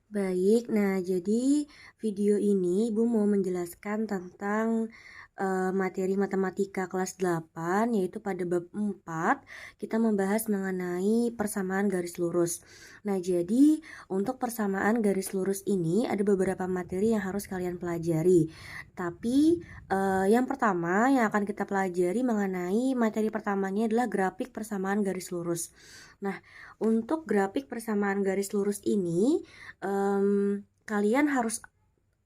Baik, nah jadi video ini Ibu mau menjelaskan tentang materi matematika kelas 8 yaitu pada bab 4 kita membahas mengenai persamaan garis lurus. Nah, jadi untuk persamaan garis lurus ini ada beberapa materi yang harus kalian pelajari. Tapi yang pertama yang akan kita pelajari mengenai materi pertamanya adalah grafik persamaan garis lurus. Nah, untuk grafik persamaan garis lurus ini kalian harus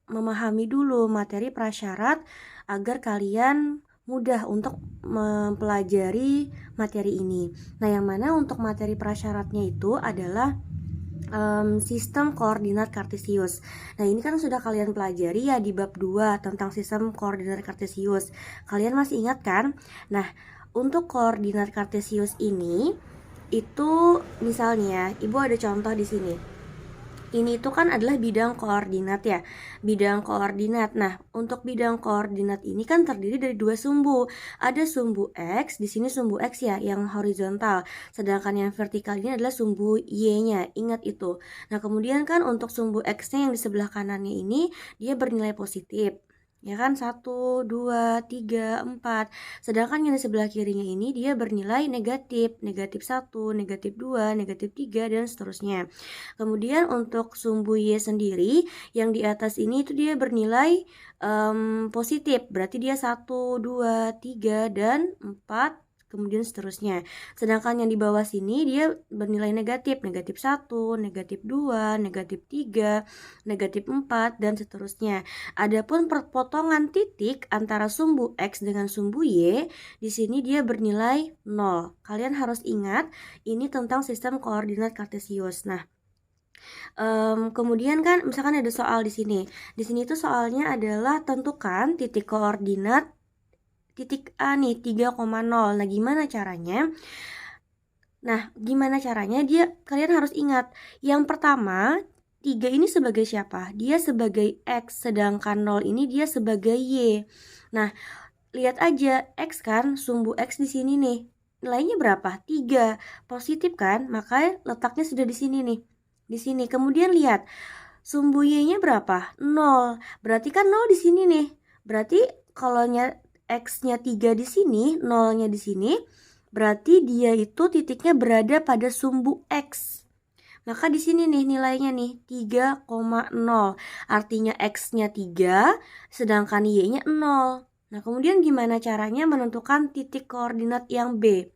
memahami dulu materi prasyarat agar kalian mudah untuk mempelajari materi ini. Nah, yang mana untuk materi prasyaratnya itu adalah sistem koordinat kartesius. Nah, ini kan sudah kalian pelajari ya di bab 2 tentang sistem koordinat kartesius. Kalian masih ingat kan? Nah, untuk koordinat kartesius ini itu misalnya Ibu ada contoh di sini. Ini itu kan adalah bidang koordinat ya, bidang koordinat. Nah, untuk bidang koordinat ini kan terdiri dari dua sumbu. Ada sumbu X, di sini sumbu X ya, yang horizontal. Sedangkan yang vertikal ini adalah sumbu Y-nya, ingat itu. Nah, kemudian kan untuk sumbu X-nya yang di sebelah kanannya ini, dia bernilai positif. Ya kan, 1, 2, 3, 4. Sedangkan yang di sebelah kirinya ini dia bernilai negatif. Negatif 1, negatif 2, negatif 3, dan seterusnya. Kemudian untuk sumbu Y sendiri yang di atas ini itu dia bernilai positif, berarti dia 1, 2, 3, dan 4, kemudian seterusnya. Sedangkan yang di bawah sini dia bernilai negatif, negatif 1, negatif 2, negatif 3, negatif 4, dan seterusnya. Adapun perpotongan titik antara sumbu X dengan sumbu Y, di sini dia bernilai 0. Kalian harus ingat, ini tentang sistem koordinat kartesius. Nah, kemudian kan misalkan ada soal di sini. Di sini tuh soalnya adalah tentukan titik koordinat titik A nih 3,0. Nah, gimana caranya? Kalian harus ingat, yang pertama 3 ini sebagai siapa? Dia sebagai X, sedangkan 0 ini dia sebagai Y. Nah, lihat aja X kan, sumbu X di sini nih. Nilainya berapa? 3. Positif kan? Makanya letaknya sudah di sini nih. Di sini. Kemudian lihat, sumbu Y-nya berapa? 0. Berarti kan 0 di sini nih. Berarti kalau X-nya 3 di sini, 0-nya di sini, berarti dia itu titiknya berada pada sumbu X. Maka di sini nih nilainya nih 3,0. Artinya X-nya 3, sedangkan Y-nya 0. Nah, kemudian gimana caranya menentukan titik koordinat yang B?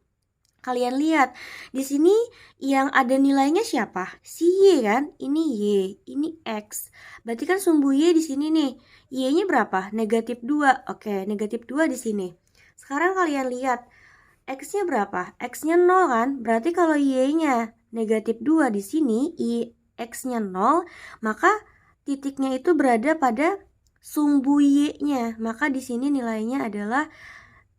Kalian lihat, di sini yang ada nilainya siapa? Si Y kan? Ini Y, ini X. Berarti kan sumbu Y di sini nih. Y-nya berapa? Negatif 2. Oke, negatif 2 di sini. Sekarang kalian lihat, X-nya berapa? X-nya 0 kan? Berarti kalau Y-nya negatif 2 di sini, X-nya 0, maka titiknya itu berada pada sumbu Y-nya. Maka di sini nilainya adalah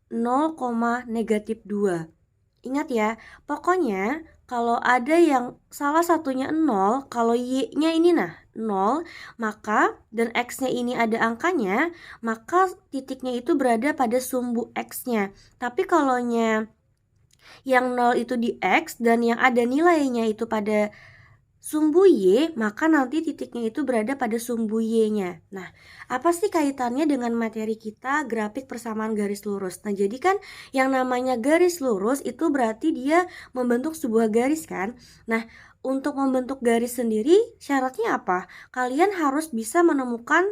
0, negatif 2. Ingat ya, pokoknya kalau ada yang salah satunya 0, kalau Y-nya ini 0, maka dan X-nya ini ada angkanya, maka titiknya itu berada pada sumbu X-nya. Tapi kalau yang 0 itu di X dan yang ada nilainya itu pada sumbu Y, maka nanti titiknya itu berada pada sumbu Y-nya. Nah, apa sih kaitannya dengan materi kita grafik persamaan garis lurus? Nah, jadi kan yang namanya garis lurus itu berarti dia membentuk sebuah garis kan? Nah, untuk membentuk garis sendiri syaratnya apa? Kalian harus bisa menemukan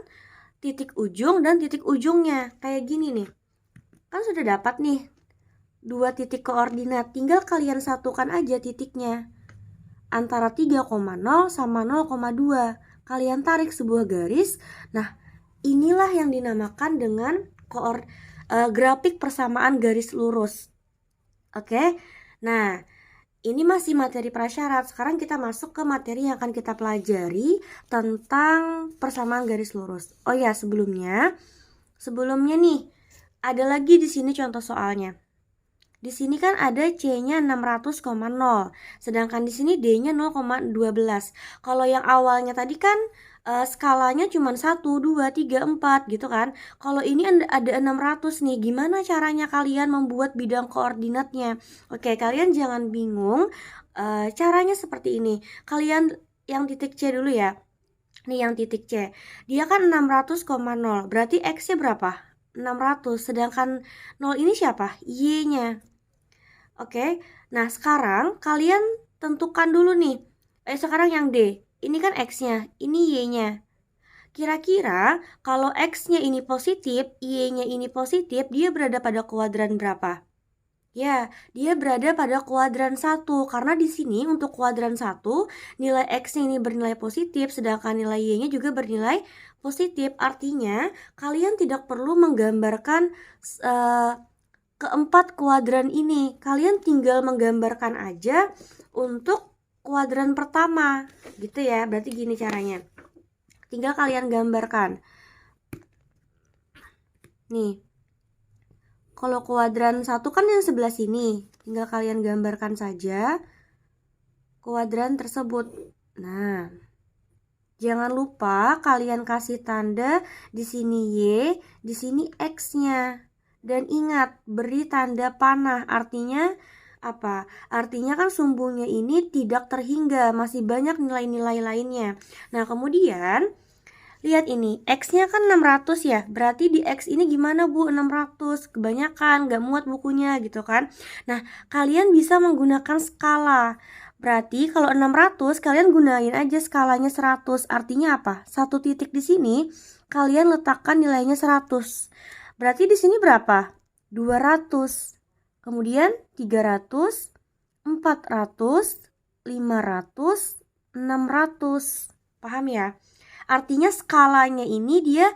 titik ujung dan titik ujungnya. Kayak gini nih. Kan sudah dapat nih dua titik koordinat, tinggal kalian satukan aja titiknya antara 3,0 sama 0,2. Kalian tarik sebuah garis. Nah, inilah yang dinamakan dengan grafik persamaan garis lurus. Oke. Nah, ini masih materi prasyarat. Sekarang kita masuk ke materi yang akan kita pelajari tentang persamaan garis lurus. Oh ya, sebelumnya nih ada lagi di sini contoh soalnya. Di sini kan ada C-nya 600,0, sedangkan di sini D-nya 0,12. Kalau yang awalnya tadi kan skalanya cuma 1, 2, 3, 4 gitu kan. Kalau ini ada 600 nih, gimana caranya kalian membuat bidang koordinatnya? Oke, kalian jangan bingung, caranya seperti ini. Kalian yang titik C dulu ya. Nih yang titik C, dia kan 600,0. Berarti X-nya berapa? 600. Sedangkan 0 ini siapa? Y-nya. Oke, nah sekarang kalian tentukan dulu nih. Sekarang yang D, ini kan X-nya, ini Y-nya. Kira-kira kalau X-nya ini positif, Y-nya ini positif, dia berada pada kuadran berapa? Ya, dia berada pada kuadran 1. Karena di sini untuk kuadran 1, nilai X-nya ini bernilai positif, sedangkan nilai Y-nya juga bernilai positif. Artinya, kalian tidak perlu menggambarkan keempat kuadran ini. Kalian tinggal menggambarkan aja untuk kuadran pertama. Gitu ya, berarti gini caranya. Tinggal kalian gambarkan. Nih. Kalau kuadran 1 kan yang sebelah sini. Tinggal kalian gambarkan saja kuadran tersebut. Nah, jangan lupa kalian kasih tanda di sini Y, di sini X-nya. Dan ingat, beri tanda panah. Artinya apa? Artinya kan sumbunya ini tidak terhingga, masih banyak nilai-nilai lainnya. Nah, kemudian lihat ini, X-nya kan 600 ya. Berarti di X ini gimana Bu? 600. Kebanyakan, gak muat bukunya gitu kan. Nah, kalian bisa menggunakan skala. Berarti kalau 600, kalian gunain aja skalanya 100. Artinya apa? Satu titik di sini, kalian letakkan nilainya 100. Berarti di sini berapa? 200. Kemudian 300, 400, 500, 600. Paham ya? Artinya skalanya ini dia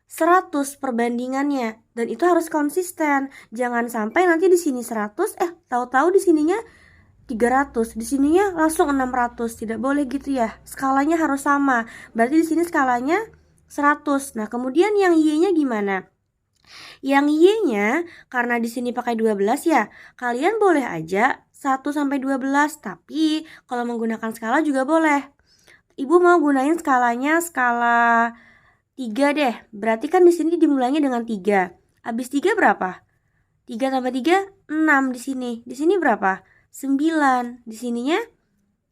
100 perbandingannya, dan itu harus konsisten. Jangan sampai nanti di sini 100, tahu-tahu di sininya 300, di sininya langsung 600. Tidak boleh gitu ya. Skalanya harus sama. Berarti di sini skalanya 100. Nah, kemudian yang Y-nya gimana? Yang Y-nya karena di sini pakai 12 ya. Kalian boleh aja 1 sampai 12, tapi kalau menggunakan skala juga boleh. Ibu mau gunain skalanya skala 3 deh. Berarti kan di sini dimulainya dengan 3. Habis 3 berapa? 3 tambah 3, 6 di sini. Di sini berapa? 9. Di sininya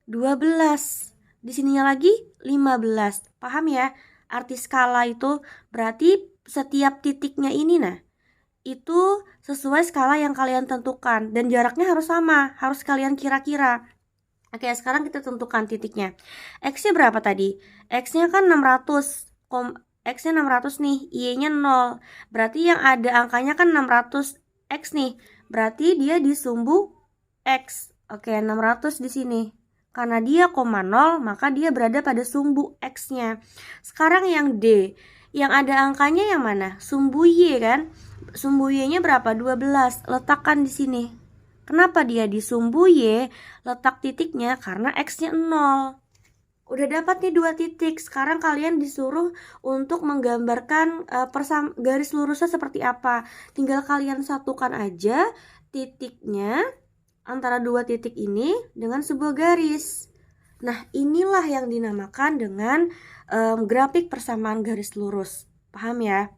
12. Di sininya lagi 15. Paham ya? Arti skala itu berarti setiap titiknya ini itu sesuai skala yang kalian tentukan. Dan jaraknya harus sama. Harus kalian kira-kira. Oke, sekarang kita tentukan titiknya. X-nya berapa tadi? X-nya kan 600. X-nya 600 nih, Y-nya 0. Berarti yang ada angkanya kan 600 X nih. Berarti dia di sumbu X. Oke, 600 di sini. Karena dia koma 0, maka dia berada pada sumbu X-nya. Sekarang yang D. Yang ada angkanya yang mana? Sumbu Y kan? Sumbu Y-nya berapa? 12. Letakkan di sini. Kenapa dia di sumbu Y? Letak titiknya karena X-nya 0. Udah dapat nih 2 titik. Sekarang kalian disuruh untuk menggambarkan garis lurusnya seperti apa. Tinggal kalian satukan aja titiknya antara 2 titik ini dengan sebuah garis. Nah, inilah yang dinamakan dengan grafik persamaan garis lurus. Paham ya?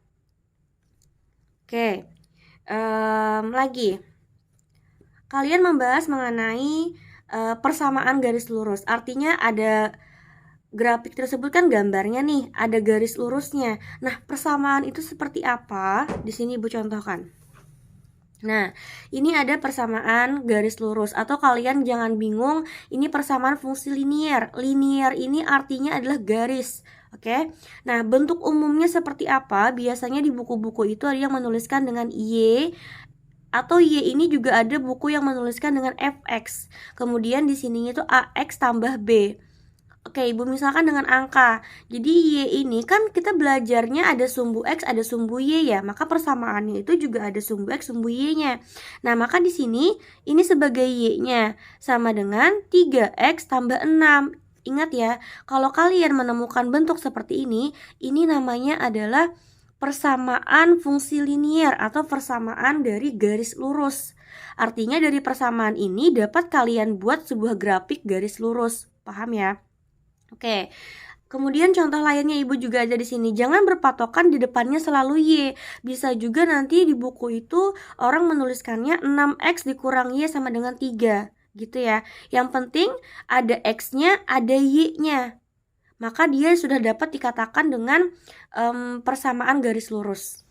Oke. Lagi. Kalian membahas mengenai persamaan garis lurus. Artinya ada grafik tersebut kan gambarnya nih, ada garis lurusnya. Nah, persamaan itu seperti apa? Di sini Ibu contohkan. Nah, ini ada persamaan garis lurus, atau kalian jangan bingung, ini persamaan fungsi linier. Linier ini artinya adalah garis. Oke. Nah, bentuk umumnya seperti apa? Biasanya di buku-buku itu ada yang menuliskan dengan Y, atau Y ini juga ada buku yang menuliskan dengan Fx. Kemudian di sininya itu AX tambah B. Oke, Ibu misalkan dengan angka. Jadi Y ini kan kita belajarnya ada sumbu X, ada sumbu Y ya. Maka persamaannya itu juga ada sumbu X, sumbu Y-nya. Nah, maka di sini ini sebagai Y-nya sama dengan 3X tambah 6. Ingat ya, kalau kalian menemukan bentuk seperti ini namanya adalah persamaan fungsi linier atau persamaan dari garis lurus. Artinya dari persamaan ini dapat kalian buat sebuah grafik garis lurus. Paham ya? Oke. Kemudian contoh lainnya Ibu juga ada di sini. Jangan berpatokan di depannya selalu Y. Bisa juga nanti di buku itu orang menuliskannya 6X dikurang Y sama dengan 3. Gitu ya. Yang penting ada X-nya, ada Y-nya. maka dia sudah dapat dikatakan dengan persamaan garis lurus.